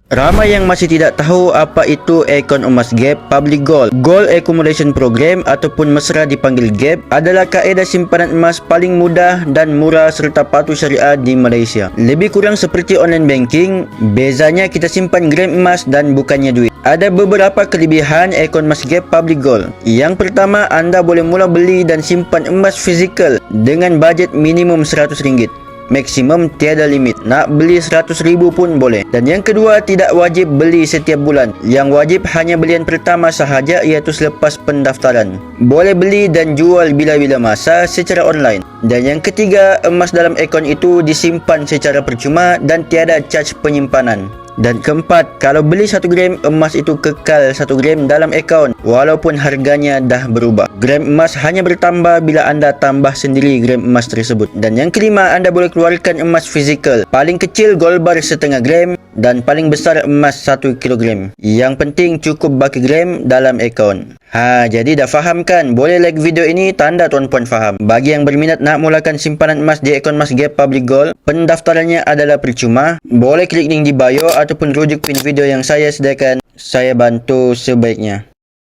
Ramai yang masih tidak tahu apa itu Akon Emas Gap Public Gold. Gold Accumulation Program ataupun mesra dipanggil GAP adalah kaedah simpanan emas paling mudah dan murah serta patuh syariah di Malaysia. Lebih kurang seperti online banking, bezanya kita simpan gram emas dan bukannya duit. Ada beberapa kelebihan Akon Emas Gap Public Gold. Yang pertama, anda boleh mula beli dan simpan emas fizikal dengan bajet minimum RM100. Maksimum tiada limit. Nak beli 100,000 pun boleh. Dan yang kedua, tidak wajib beli setiap bulan. Yang wajib hanya belian pertama sahaja, iaitu selepas pendaftaran. Boleh beli dan jual bila-bila masa secara online. Dan yang ketiga, emas dalam akaun itu disimpan secara percuma dan tiada caj penyimpanan. Dan keempat, kalau beli 1 gram, emas itu kekal 1 gram dalam akaun walaupun harganya dah berubah. Gram emas hanya bertambah bila anda tambah sendiri gram emas tersebut. Dan yang kelima, anda boleh keluarkan emas fizikal. Paling kecil gold bar setengah gram dan paling besar emas 1 kilogram. Yang penting cukup baki gram dalam akaun. Jadi dah faham kan? Boleh like video ini tanda tuan-puan faham. Bagi yang berminat nak mulakan simpanan emas di Akon Emas Gap Public Gold, pendaftarannya adalah percuma. Boleh klik link di bio ataupun rujuk pin video yang saya sediakan. Saya bantu sebaiknya.